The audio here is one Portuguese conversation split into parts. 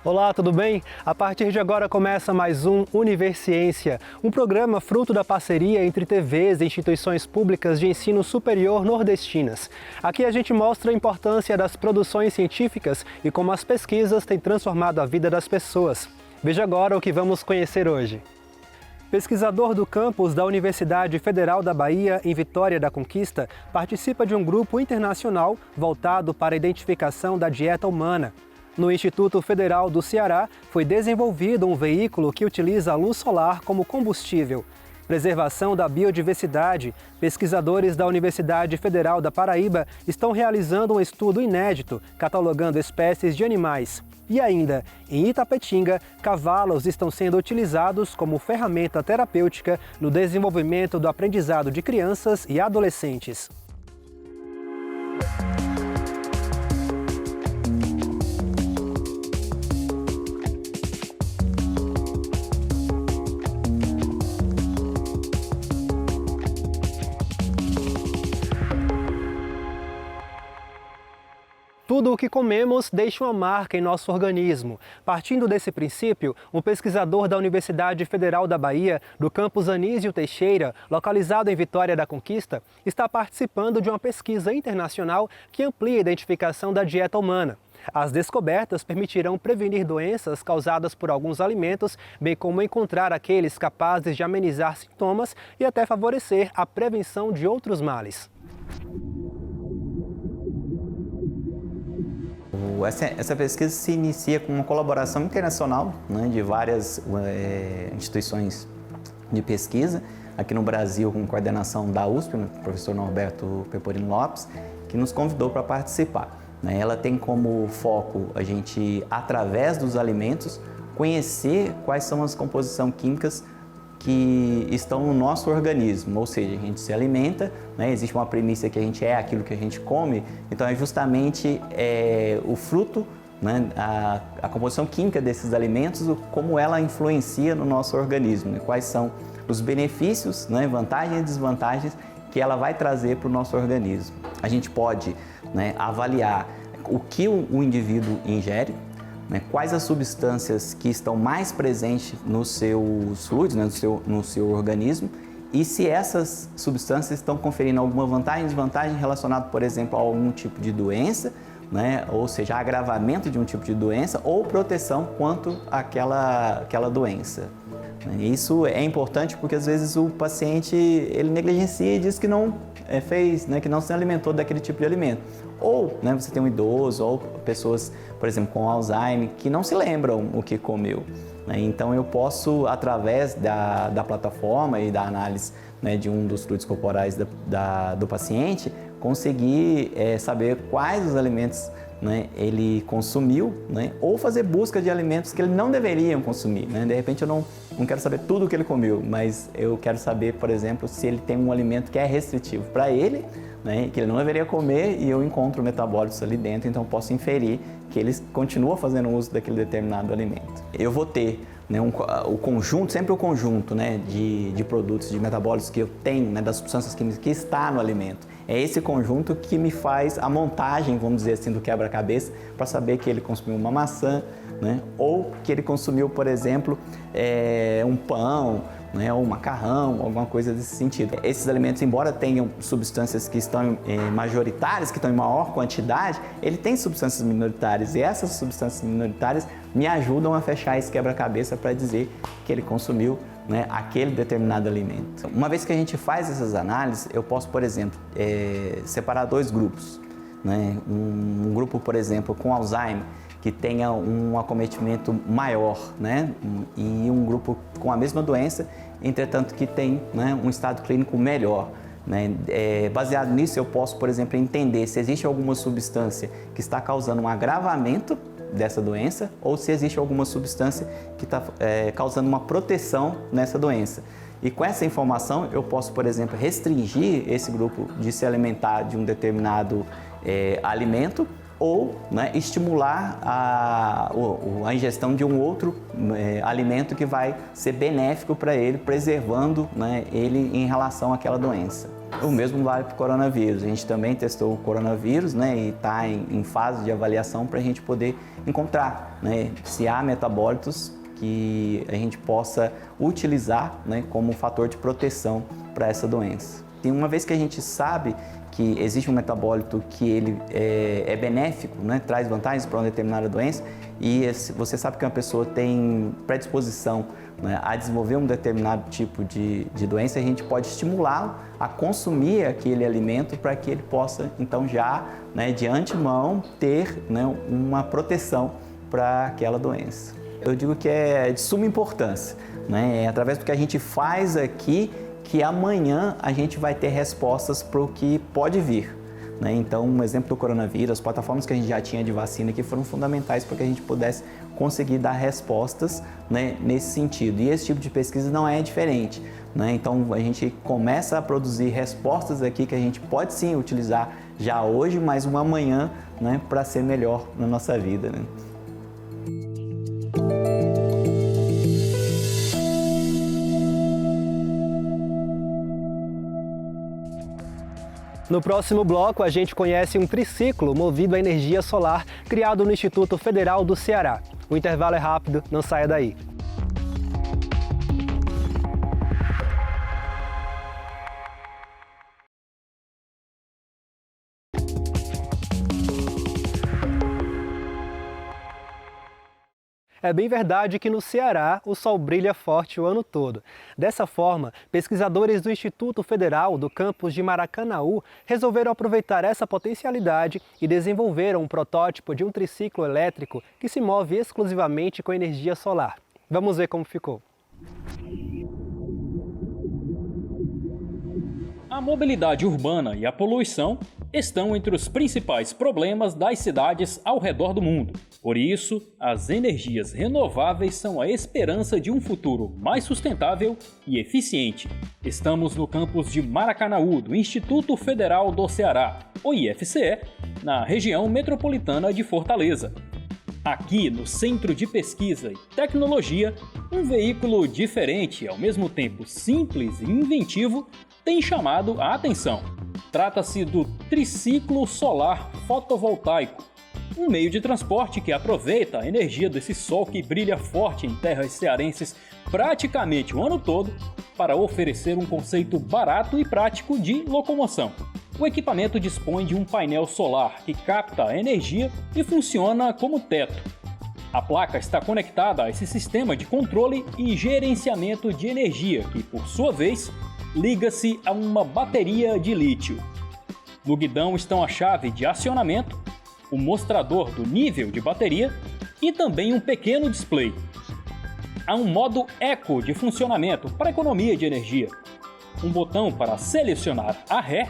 Olá, tudo bem? A partir de agora começa mais um Universiência, um programa fruto da parceria entre TVs e instituições públicas de ensino superior nordestinas. Aqui a gente mostra a importância das produções científicas e como as pesquisas têm transformado a vida das pessoas. Veja agora o que vamos conhecer hoje. Pesquisador do campus da Universidade Federal da Bahia, em Vitória da Conquista, participa de um grupo internacional voltado para a identificação da dieta humana. No Instituto Federal do Ceará, foi desenvolvido um veículo que utiliza a luz solar como combustível. Preservação da biodiversidade. Pesquisadores da Universidade Federal da Paraíba estão realizando um estudo inédito, catalogando espécies de animais. E ainda, em Itapetinga, cavalos estão sendo utilizados como ferramenta terapêutica no desenvolvimento do aprendizado de crianças e adolescentes. Tudo o que comemos deixa uma marca em nosso organismo. Partindo desse princípio, um pesquisador da Universidade Federal da Bahia, do campus Anísio Teixeira, localizado em Vitória da Conquista, está participando de uma pesquisa internacional que amplia a identificação da dieta humana. As descobertas permitirão prevenir doenças causadas por alguns alimentos, bem como encontrar aqueles capazes de amenizar sintomas e até favorecer a prevenção de outros males. Essa pesquisa se inicia com uma colaboração internacional, né, de várias instituições de pesquisa, aqui no Brasil com coordenação da USP, o professor Norberto Peporino Lopes, que nos convidou para participar. Né. Ela tem como foco a gente, através dos alimentos, conhecer quais são as composições químicas que estão no nosso organismo, ou seja, a gente se alimenta, né? Existe uma premissa que a gente é aquilo que a gente come, então é justamente o fruto, né? A composição química desses alimentos, como ela influencia no nosso organismo, né? Quais são os benefícios, né? Vantagens e desvantagens que ela vai trazer para o nosso organismo. A gente pode, né, avaliar o que o indivíduo ingere, né, quais as substâncias que estão mais presentes nos seus fluidos, né, no seu organismo, e se essas substâncias estão conferindo alguma vantagem ou desvantagem relacionada, por exemplo, a algum tipo de doença, né, ou seja, agravamento de um tipo de doença ou proteção quanto àquela doença. Isso é importante porque às vezes o paciente ele negligencia e diz que não fez, né, que não se alimentou daquele tipo de alimento. Ou, né, você tem um idoso ou pessoas, por exemplo, com Alzheimer, que não se lembram o que comeu. Né? Então eu posso, através da plataforma e da análise, né, de um dos fluidos corporais do paciente, conseguir saber quais os alimentos, né, ele consumiu, né, ou fazer busca de alimentos que ele não deveria consumir. Né? De repente eu não quero saber tudo o que ele comeu, mas eu quero saber, por exemplo, se ele tem um alimento que é restritivo para ele, né, que ele não deveria comer, e eu encontro metabólitos ali dentro, então posso inferir que ele continua fazendo uso daquele determinado alimento. Eu vou ter, né, o conjunto, sempre o conjunto, né, de produtos, de metabólitos que eu tenho, né, das substâncias químicas que está no alimento. É esse conjunto que me faz a montagem, vamos dizer assim, do quebra-cabeça, para saber que ele consumiu uma maçã, né, ou que ele consumiu, por exemplo, um pão, né, ou um macarrão, alguma coisa desse sentido. Esses alimentos, embora tenham substâncias que estão majoritárias, que estão em maior quantidade, ele tem substâncias minoritárias, e essas substâncias minoritárias me ajudam a fechar esse quebra-cabeça para dizer que ele consumiu, né, aquele determinado alimento. Uma vez que a gente faz essas análises, eu posso, por exemplo, separar dois grupos. Né? Um grupo, por exemplo, com Alzheimer, que tenha um acometimento maior, né? E um grupo com a mesma doença, entretanto que tem, né, um estado clínico melhor. Né? Baseado nisso, eu posso, por exemplo, entender se existe alguma substância que está causando um agravamento dessa doença ou se existe alguma substância que está causando uma proteção nessa doença. E com essa informação, eu posso, por exemplo, restringir esse grupo de se alimentar de um determinado alimento ou, né, estimular a ingestão de um outro alimento que vai ser benéfico para ele, preservando, né, ele em relação àquela doença. O mesmo vale para o coronavírus. A gente também testou o coronavírus, né, e está em fase de avaliação para a gente poder encontrar, né, se há metabólitos que a gente possa utilizar, né, como fator de proteção para essa doença. E uma vez que a gente sabe que existe um metabólito que ele é benéfico, né, traz vantagens para uma determinada doença, e você sabe que uma pessoa tem predisposição, né, a desenvolver um determinado tipo de doença, a gente pode estimulá-lo a consumir aquele alimento para que ele possa, então, já, né, de antemão, ter, né, uma proteção para aquela doença. Eu digo que é de suma importância, né, é através do que a gente faz aqui que amanhã a gente vai ter respostas para o que pode vir. Né? Então, um exemplo do coronavírus, as plataformas que a gente já tinha de vacina aqui foram fundamentais para que a gente pudesse conseguir dar respostas, né, nesse sentido. E esse tipo de pesquisa não é diferente. Né? Então, a gente começa a produzir respostas aqui que a gente pode sim utilizar já hoje, mas um amanhã, né, para ser melhor na nossa vida. Né? No próximo bloco, a gente conhece um triciclo movido a energia solar criado no Instituto Federal do Ceará. O intervalo é rápido, não saia daí. É bem verdade que no Ceará o sol brilha forte o ano todo. Dessa forma, pesquisadores do Instituto Federal do campus de Maracanaú resolveram aproveitar essa potencialidade e desenvolveram um protótipo de um triciclo elétrico que se move exclusivamente com energia solar. Vamos ver como ficou. A mobilidade urbana e a poluição estão entre os principais problemas das cidades ao redor do mundo. Por isso, as energias renováveis são a esperança de um futuro mais sustentável e eficiente. Estamos no campus de Maracanaú, do Instituto Federal do Ceará, o IFCE, na região metropolitana de Fortaleza. Aqui, no Centro de Pesquisa e Tecnologia, um veículo diferente e ao mesmo tempo simples e inventivo tem chamado a atenção. Trata-se do triciclo solar fotovoltaico, um meio de transporte que aproveita a energia desse sol que brilha forte em terras cearenses praticamente o ano todo para oferecer um conceito barato e prático de locomoção. O equipamento dispõe de um painel solar que capta a energia e funciona como teto. A placa está conectada a esse sistema de controle e gerenciamento de energia que, por sua vez, liga-se a uma bateria de lítio. No guidão estão a chave de acionamento, o mostrador do nível de bateria e também um pequeno display. Há um modo eco de funcionamento para economia de energia, um botão para selecionar a ré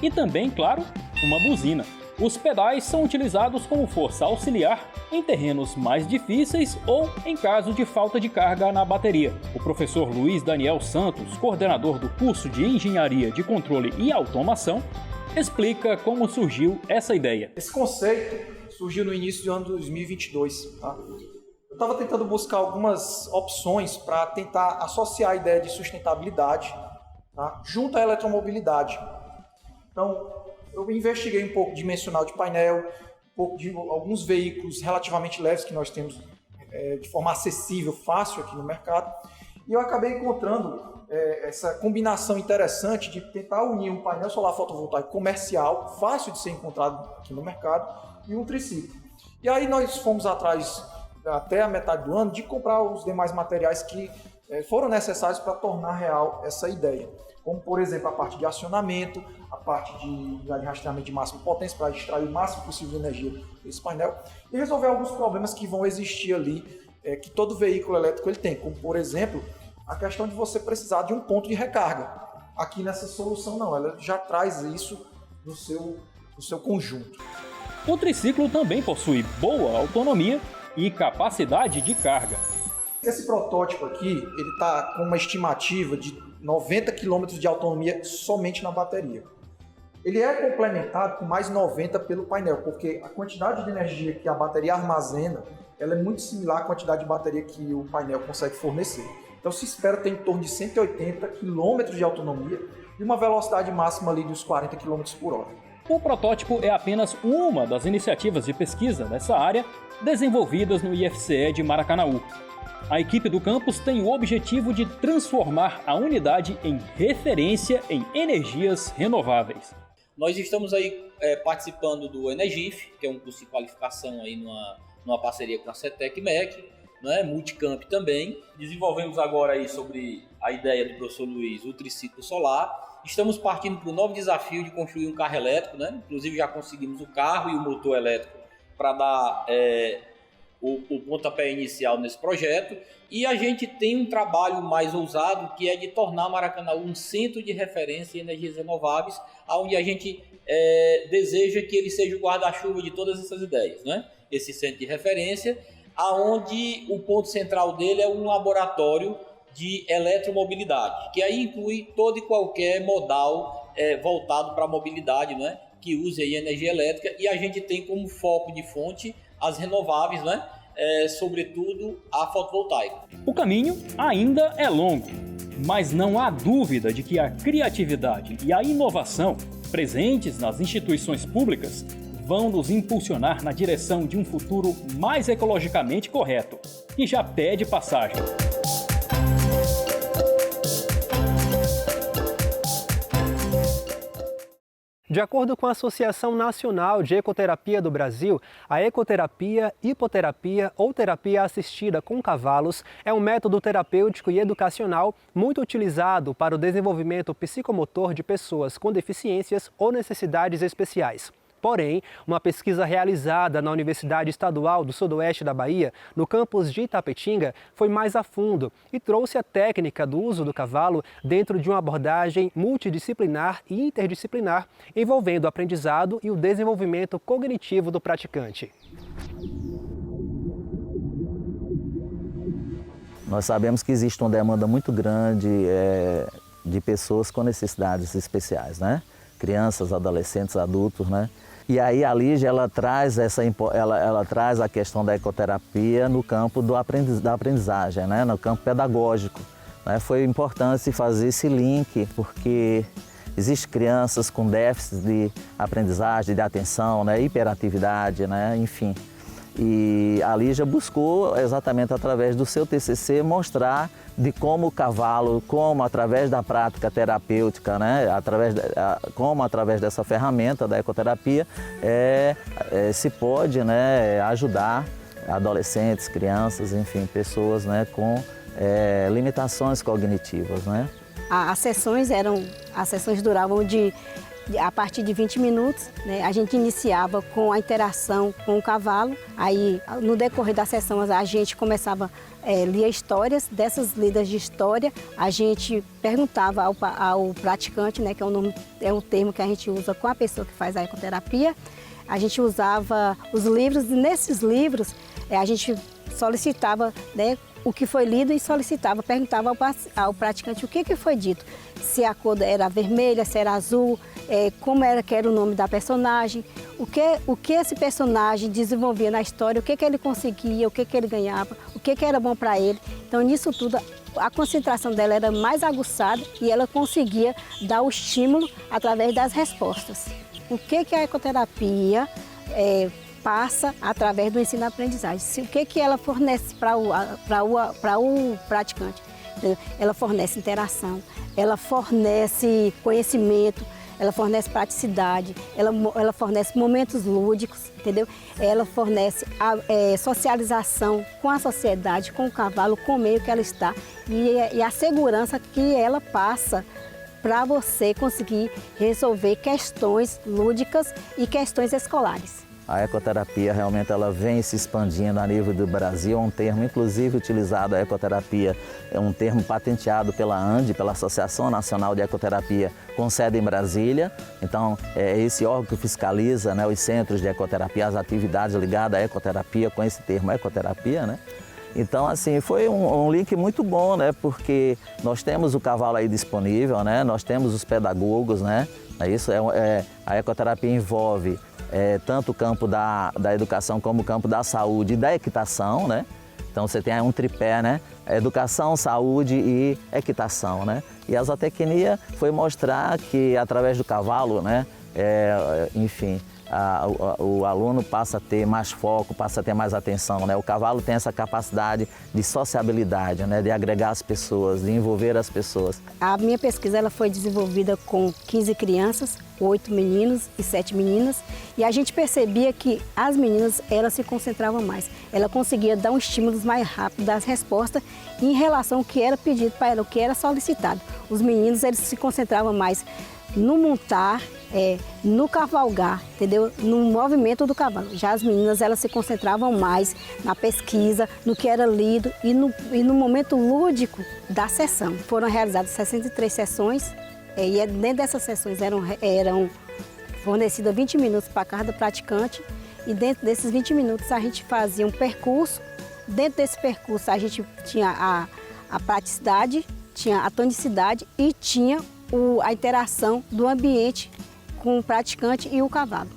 e também, claro, uma buzina. Os pedais são utilizados como força auxiliar em terrenos mais difíceis ou em caso de falta de carga na bateria. O professor Luiz Daniel Santos, coordenador do curso de Engenharia de Controle e Automação, explica como surgiu essa ideia. Esse conceito surgiu no início do ano 2022. Tá? Eu estava tentando buscar algumas opções para tentar associar a ideia de sustentabilidade, tá, junto à eletromobilidade. Então, eu investiguei um pouco dimensional de painel, um pouco de alguns veículos relativamente leves que nós temos de forma acessível, fácil aqui no mercado, e eu acabei encontrando essa combinação interessante de tentar unir um painel solar fotovoltaico comercial, fácil de ser encontrado aqui no mercado, e um triciclo. E aí nós fomos atrás, até a metade do ano, de comprar os demais materiais que foram necessários para tornar real essa ideia. Como, por exemplo, a parte de acionamento, a parte de rastreamento de máxima potência para extrair o máximo possível de energia desse painel e resolver alguns problemas que vão existir ali, que todo veículo elétrico ele tem, como, por exemplo, a questão de você precisar de um ponto de recarga. Aqui nessa solução não, ela já traz isso no seu conjunto. O triciclo também possui boa autonomia e capacidade de carga. Esse protótipo aqui, ele está com uma estimativa de 90 km de autonomia somente na bateria. Ele é complementado com mais 90 pelo painel, porque a quantidade de energia que a bateria armazena, ela é muito similar à quantidade de bateria que o painel consegue fornecer. Então se espera ter em torno de 180 km de autonomia e uma velocidade máxima ali de uns 40 km por hora. O protótipo é apenas uma das iniciativas de pesquisa nessa área desenvolvidas no IFCE de Maracanaú. A equipe do campus tem o objetivo de transformar a unidade em referência em energias renováveis. Nós estamos aí participando do Energif, que é um curso de qualificação aí numa parceria com a CETEC e MEC, né? Multicamp também. Desenvolvemos agora aí sobre a ideia do professor Luiz, o triciclo solar. Estamos partindo para um novo desafio de construir um carro elétrico, né? Inclusive já conseguimos o carro e o motor elétrico para dar o pontapé inicial nesse projeto. E a gente tem um trabalho mais ousado, que é de tornar Maracanaú um centro de referência em energias renováveis, onde a gente deseja que ele seja o guarda-chuva de todas essas ideias, né? Esse centro de referência, aonde o ponto central dele é um laboratório de eletromobilidade, que aí inclui todo e qualquer modal voltado para a mobilidade, né? Que use aí energia elétrica, e a gente tem como foco de fonte as renováveis, né? Sobretudo a fotovoltaica. O caminho ainda é longo, mas não há dúvida de que a criatividade e a inovação presentes nas instituições públicas vão nos impulsionar na direção de um futuro mais ecologicamente correto, que já pede passagem. De acordo com a Associação Nacional de Ecoterapia do Brasil, a ecoterapia, hipoterapia ou terapia assistida com cavalos é um método terapêutico e educacional muito utilizado para o desenvolvimento psicomotor de pessoas com deficiências ou necessidades especiais. Porém, uma pesquisa realizada na Universidade Estadual do Sudoeste da Bahia, no campus de Itapetinga, foi mais a fundo e trouxe a técnica do uso do cavalo dentro de uma abordagem multidisciplinar e interdisciplinar, envolvendo o aprendizado e o desenvolvimento cognitivo do praticante. Nós sabemos que existe uma demanda muito grande de pessoas com necessidades especiais, né? Crianças, adolescentes, adultos, né? E aí a Lígia, ela traz a questão da ecoterapia no campo da aprendizagem, né? No campo pedagógico, né? Foi importante fazer esse link, porque existem crianças com déficits de aprendizagem, de atenção, né? Hiperatividade, né? Enfim. E a Lígia buscou, exatamente através do seu TCC, mostrar de como o cavalo, como através da prática terapêutica, né, como através dessa ferramenta da ecoterapia, se pode, né, ajudar adolescentes, crianças, enfim, pessoas, né, com limitações cognitivas, né. As sessões duravam a partir de 20 minutos, né? A gente iniciava com a interação com o cavalo, aí no decorrer da sessão a gente começava a ler histórias, dessas lidas de história a gente perguntava ao praticante, né, que é o termo que a gente usa com a pessoa que faz a ecoterapia, a gente usava os livros e nesses livros a gente solicitava, né, o que foi lido e perguntava ao praticante o que foi dito, se a cor era vermelha, se era azul, como que era o nome da personagem, o que esse personagem desenvolvia na história, o que ele conseguia, o que ele ganhava, o que era bom para ele. Então, nisso tudo, a concentração dela era mais aguçada e ela conseguia dar o estímulo através das respostas. O que a ecoterapia passa através do ensino-aprendizagem. O que ela fornece para o praticante? Ela fornece interação, ela fornece conhecimento, ela fornece praticidade, ela fornece momentos lúdicos, entendeu? Ela fornece socialização com a sociedade, com o cavalo, com o meio que ela está e a segurança que ela passa para você conseguir resolver questões lúdicas e questões escolares. A ecoterapia realmente ela vem se expandindo a nível do Brasil, é um termo inclusive utilizado, a ecoterapia é um termo patenteado pela ANDE, pela Associação Nacional de Ecoterapia, com sede em Brasília. Então é esse órgão que fiscaliza, né, os centros de ecoterapia, as atividades ligadas à ecoterapia com esse termo ecoterapia, né? Então, assim, foi um link muito bom, né? Porque nós temos o cavalo aí disponível, né? Nós temos os pedagogos, né? A ecoterapia envolve tanto o campo da educação como o campo da saúde e da equitação, né? Então você tem um tripé, né? Educação, saúde e equitação, né? E a zootecnia foi mostrar que através do cavalo, né? Enfim, o aluno passa a ter mais foco, passa a ter mais atenção, né? O cavalo tem essa capacidade de sociabilidade, né? De agregar as pessoas, de envolver as pessoas. A minha pesquisa ela foi desenvolvida com 15 crianças, 8 meninos e 7 meninas, e a gente percebia que as meninas elas se concentravam mais. Ela conseguia dar um estímulo mais rápido das respostas em relação ao que era pedido para ela, o que era solicitado. Os meninos eles se concentravam mais no montar, no cavalgar, entendeu? No movimento do cavalo. Já as meninas elas se concentravam mais na pesquisa, no que era lido e no momento lúdico da sessão. Foram realizadas 63 sessões e dentro dessas sessões eram fornecidas 20 minutos para cada praticante e dentro desses 20 minutos a gente fazia um percurso. Dentro desse percurso a gente tinha a praticidade, tinha a tonicidade e tinha a interação do ambiente com o praticante e o cavalo.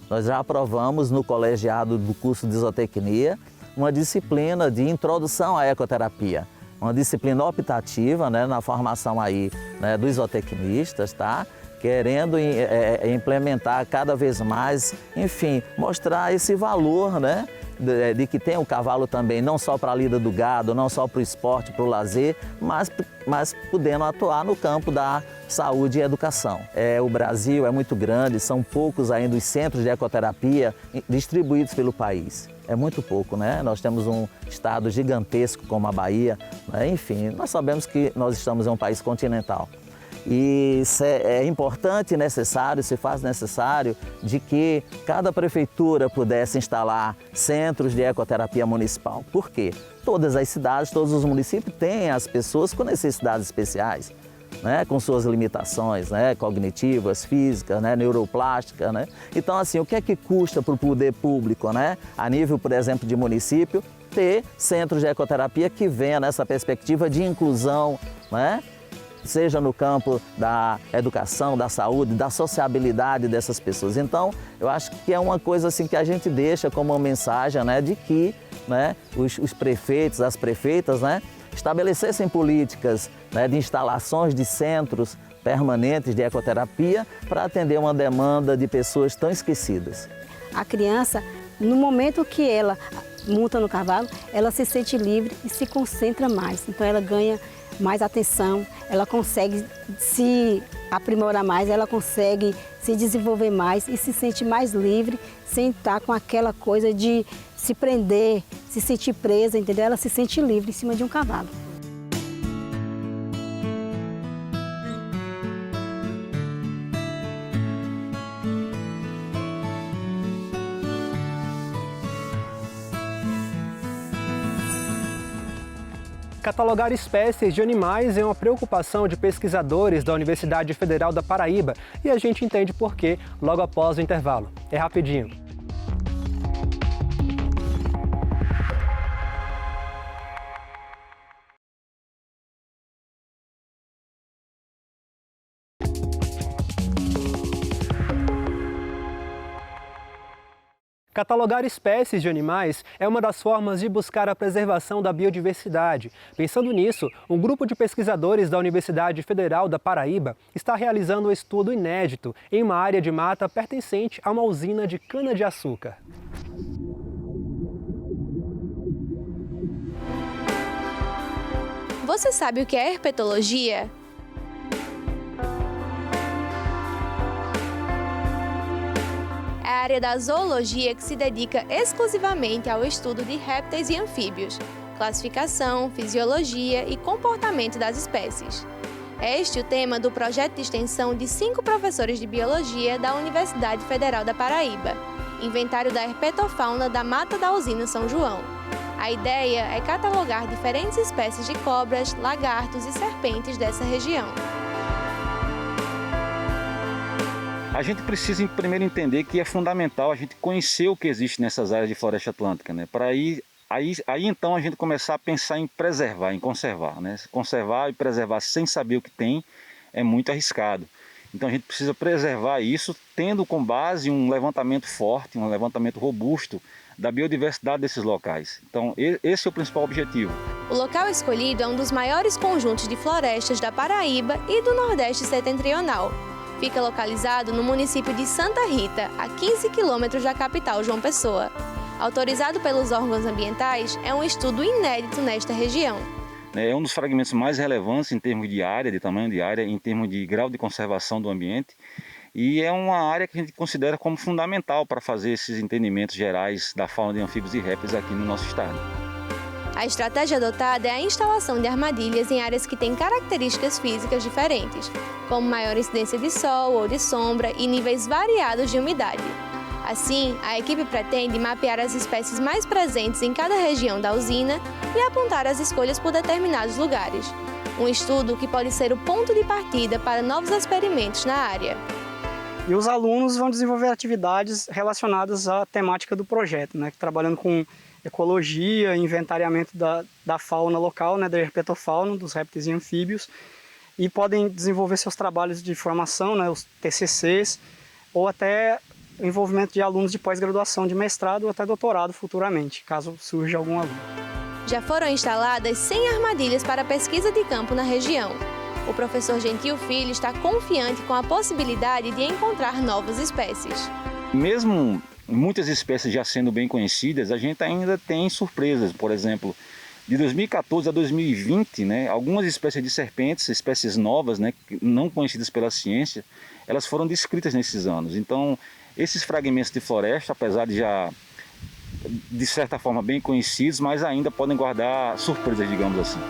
Nós já aprovamos no colegiado do curso de zootecnia uma disciplina de introdução à ecoterapia, uma disciplina optativa, né, na formação aí, né, dos zootecnistas, tá? Querendo implementar cada vez mais, enfim, mostrar esse valor, né? De que tem o cavalo também, não só para a lida do gado, não só para o esporte, para o lazer, mas podendo atuar no campo da saúde e educação. O Brasil é muito grande, são poucos ainda os centros de ecoterapia distribuídos pelo país. É muito pouco, né? Nós temos um estado gigantesco como a Bahia, né? Enfim, nós sabemos que nós estamos em um país continental. E é importante e necessário, se faz necessário, de que cada prefeitura pudesse instalar centros de ecoterapia municipal. Por quê? Todas as cidades, todos os municípios têm as pessoas com necessidades especiais, né? Com suas limitações, né? Cognitivas, físicas, né? Neuroplásticas, né? Então, assim, o que é que custa para o poder público, né? A nível, por exemplo, de município, ter centros de ecoterapia que venha nessa perspectiva de inclusão, né? Seja no campo da educação, da saúde, da sociabilidade dessas pessoas. Então, eu acho que é uma coisa assim que a gente deixa como uma mensagem, né, de que, né, os prefeitos, as prefeitas, né, estabelecessem políticas, né, de instalações de centros permanentes de ecoterapia para atender uma demanda de pessoas tão esquecidas. A criança, no momento que ela monta no cavalo, ela se sente livre e se concentra mais. Então, ela ganha mais atenção, ela consegue se aprimorar mais, ela consegue se desenvolver mais e se sente mais livre, sem estar com aquela coisa de se prender, se sentir presa, entendeu? Ela se sente livre em cima de um cavalo. Catalogar espécies de animais é uma preocupação de pesquisadores da Universidade Federal da Paraíba e a gente entende por quê logo após o intervalo. É rapidinho. Catalogar espécies de animais é uma das formas de buscar a preservação da biodiversidade. Pensando nisso, um grupo de pesquisadores da Universidade Federal da Paraíba está realizando um estudo inédito em uma área de mata pertencente a uma usina de cana-de-açúcar. Você sabe o que é herpetologia? É a área da zoologia que se dedica exclusivamente ao estudo de répteis e anfíbios, classificação, fisiologia e comportamento das espécies. É este o tema do projeto de extensão de 5 professores de biologia da Universidade Federal da Paraíba, Inventário da Herpetofauna da Mata da Usina São João. A ideia é catalogar diferentes espécies de cobras, lagartos e serpentes dessa região. A gente precisa primeiro entender que é fundamental a gente conhecer o que existe nessas áreas de floresta atlântica, né? Para aí então a gente começar a pensar em preservar, em conservar, né? Conservar e preservar sem saber o que tem é muito arriscado. Então a gente precisa preservar isso tendo com base um levantamento forte, um levantamento robusto da biodiversidade desses locais. Então, esse é o principal objetivo. O local escolhido é um dos maiores conjuntos de florestas da Paraíba e do Nordeste Setentrional. Fica localizado no município de Santa Rita, a 15 quilômetros da capital João Pessoa. Autorizado pelos órgãos ambientais, é um estudo inédito nesta região. É um dos fragmentos mais relevantes em termos de área, de tamanho de área, em termos de grau de conservação do ambiente. E é uma área que a gente considera como fundamental para fazer esses entendimentos gerais da fauna de anfíbios e répteis aqui no nosso estado. A estratégia adotada é a instalação de armadilhas em áreas que têm características físicas diferentes, como maior incidência de sol ou de sombra e níveis variados de umidade. Assim, a equipe pretende mapear as espécies mais presentes em cada região da usina e apontar as escolhas por determinados lugares. Um estudo que pode ser o ponto de partida para novos experimentos na área. E os alunos vão desenvolver atividades relacionadas à temática do projeto, né? Trabalhando com ecologia, inventariamento da fauna local, né? Da herpetofauna, dos répteis e anfíbios, e podem desenvolver seus trabalhos de formação, né? Os TCCs, ou até o envolvimento de alunos de pós-graduação, de mestrado ou até doutorado futuramente, caso surja algum aluno. Já foram instaladas 100 armadilhas para pesquisa de campo na região. O professor Gentil Filho está confiante com a possibilidade de encontrar novas espécies. Mesmo muitas espécies já sendo bem conhecidas, a gente ainda tem surpresas. Por exemplo, de 2014 a 2020, né, algumas espécies de serpentes, espécies novas, né, não conhecidas pela ciência, elas foram descritas nesses anos. Então, esses fragmentos de floresta, apesar de já, de certa forma, bem conhecidos, mas ainda podem guardar surpresas, digamos assim.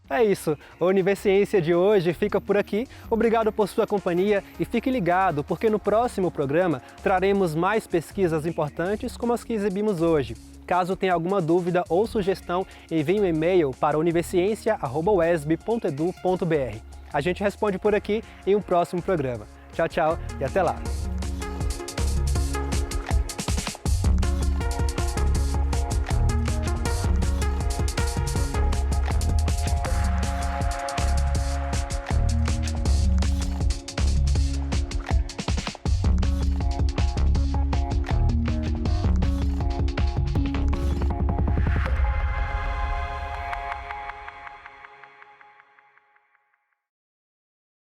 É isso, a Univerciência de hoje fica por aqui. Obrigado por sua companhia e fique ligado, porque no próximo programa traremos mais pesquisas importantes como as que exibimos hoje. Caso tenha alguma dúvida ou sugestão, envie um e-mail para universiencia@uesb.edu.br. A gente responde por aqui em um próximo programa. Tchau, tchau e até lá!